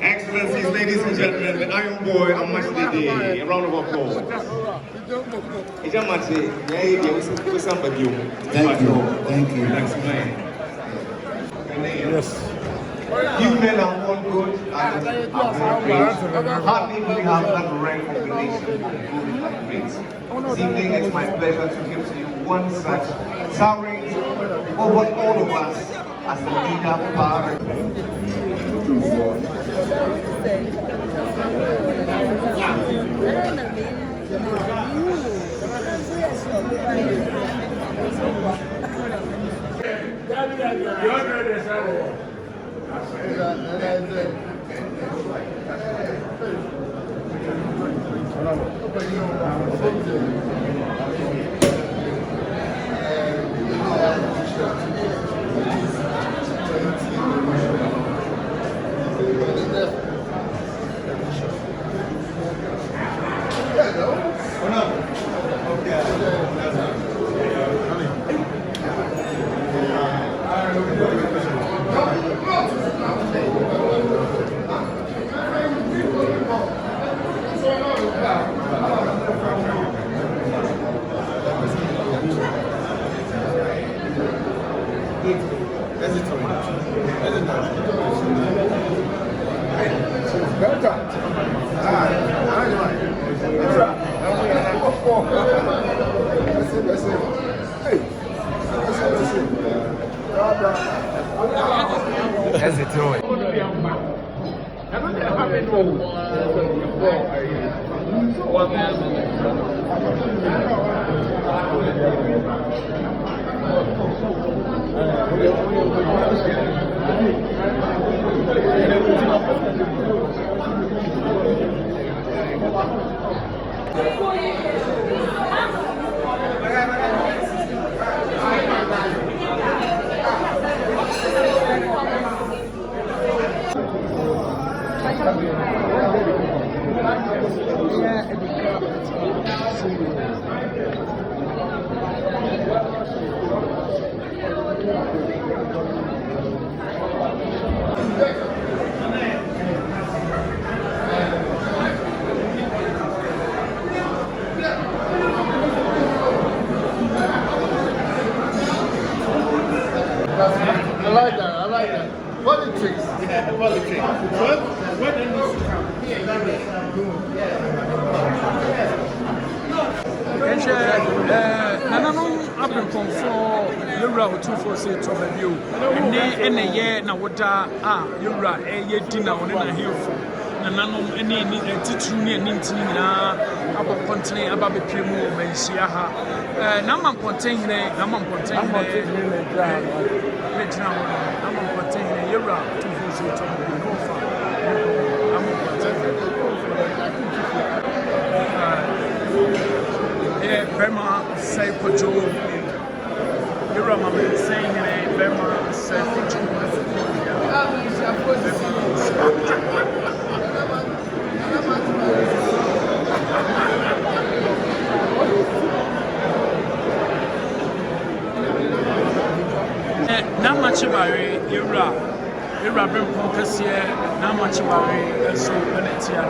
Excellencies, ladies and gentlemen, the Iron Boy and Match Day. A round of applause. Thank you. Yes. You men are one good and hardly really have that rare combination of good and great. This evening it's my pleasure to give to you one such towering over all of us as the leader power. I like that. Politics. Yeah, politics. What needs to come? Yura Otumfuo Osei TuTu. Ene ye na woda Yura dinner on na hilfo. Nananom ene titru ne ntini na abopontene ababepemu menhia ha. Na mampontene Yura Otumfuo Osei TuTu. Bema say Pojo. Yura Mama saying Bema say Pojo. Not much about Yura Brim Cassia, not much about so Venetia.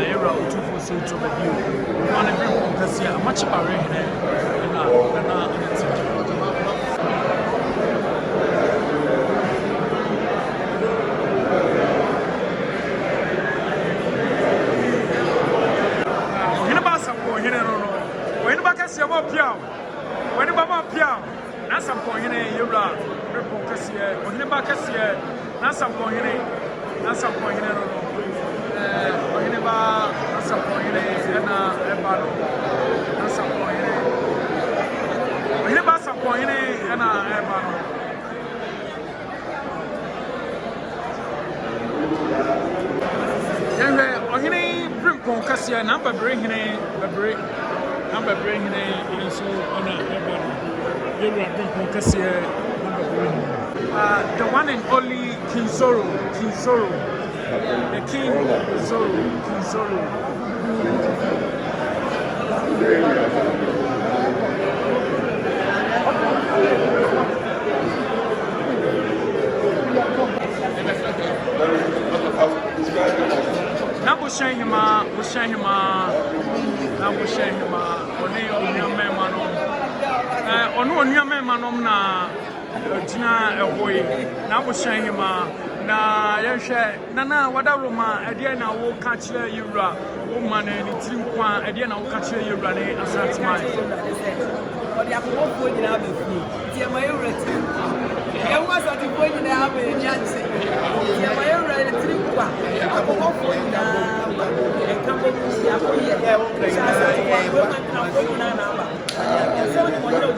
Yura Otumfuo Osei TuTu. One of them because yeah, much about it. Number bring so on the one and only King Zoro, the King Zoro. Bushahima, na Bushahima, One Manom, on your manom na Tina away, na Bushahima, na Yasha, Nana, whatever ma, Adiana will catch you, woman, and it's in Quan, Adiana will catch you running as that's mine. But you have more food in our food. You may return. You was at the point in our agency. You may already drink one. I have more food in our company. I will hear that woman come from another. So, when you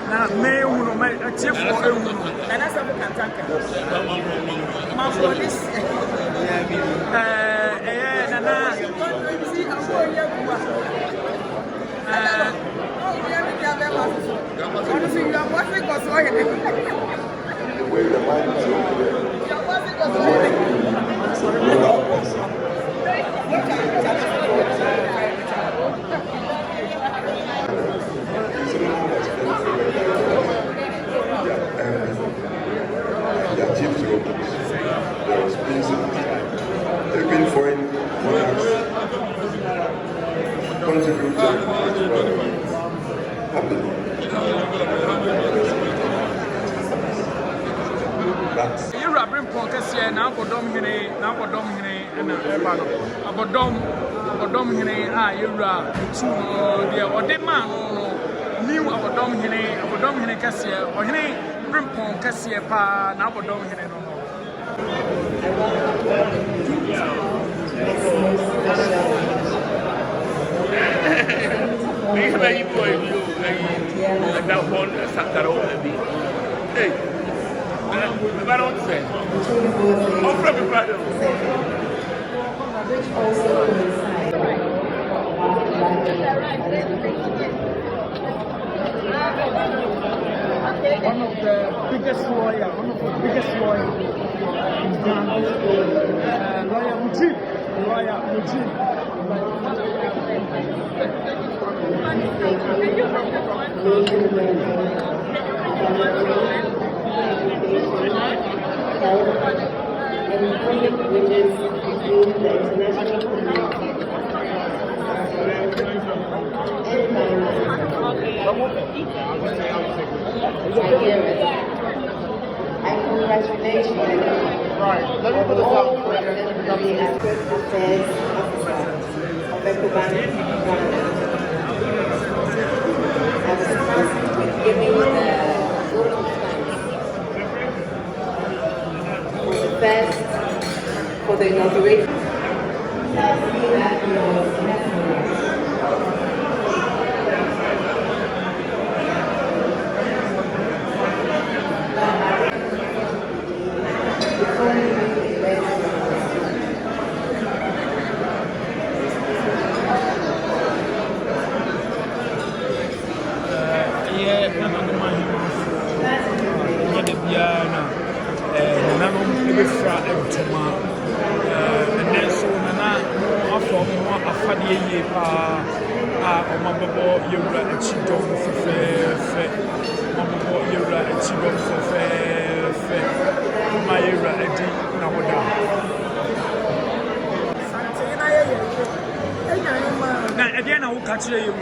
now, may you make a tip for everyone. and that's a attacker. My police. They've been foreign monarchs contributed you are bring Pockets here now for Domine, and Abodom Hine, you are two, dear, or the man, new Abodom Hine Cassia, or Hine, bring Cassia pa, now for Domine. Very boy, you that one Sakaro. Hey, I don't say. I'm from the brother. Which also coincide. One of the biggest lawyer in Ghana, lawyer Mujib. I congratulate you on all the affairs of the Cuban Ghana. With giving the vote of thanks for the inauguration. Again, I will catch you.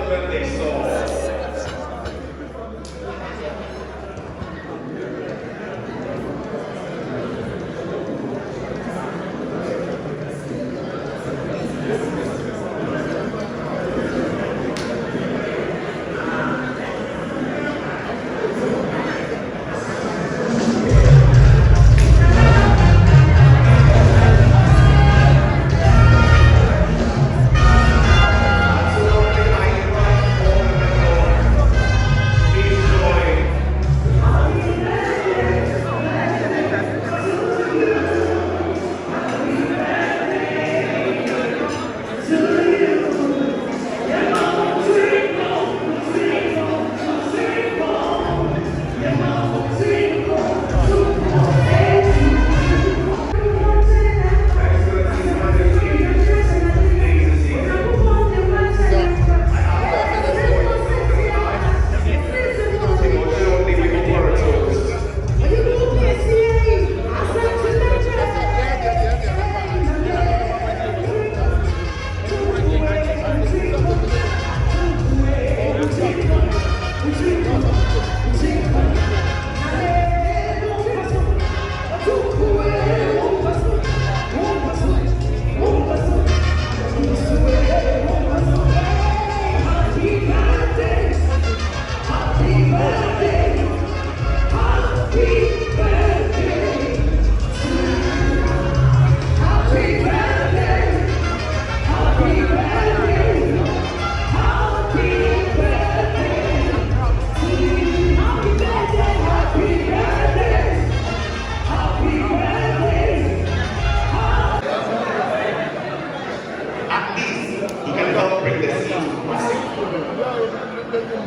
birthday song.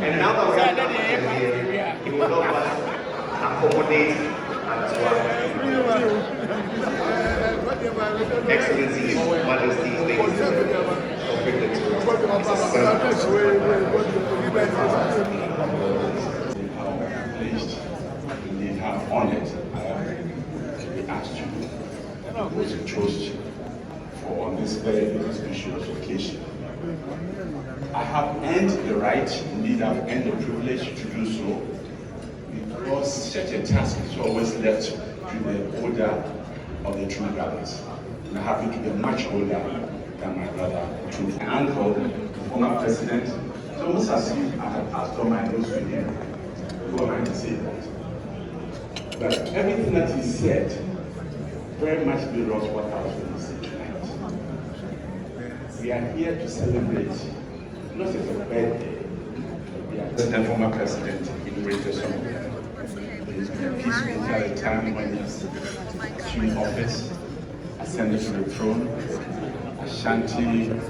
And now that we have the here, he will help us accommodate and to Excellency, His Majesty, ladies and Indeed, how honored I am to be asked to toast for on this very auspicious occasion. I have earned the right, indeed I've earned the privilege to do so, because such a task is always left to the older of the true brothers. And I happen to be much older than my brother, true uncle, the former president. It's almost as if I had passed on my nose to him. Who am I to say that? But everything that he said very much mirrors what I was going to say tonight. We are here to celebrate not as a birthday, we are the former president inaugurated some of them. He's been a peacemaker at a time when he's assumed office, ascended to the throne, Ashanti. Jesus.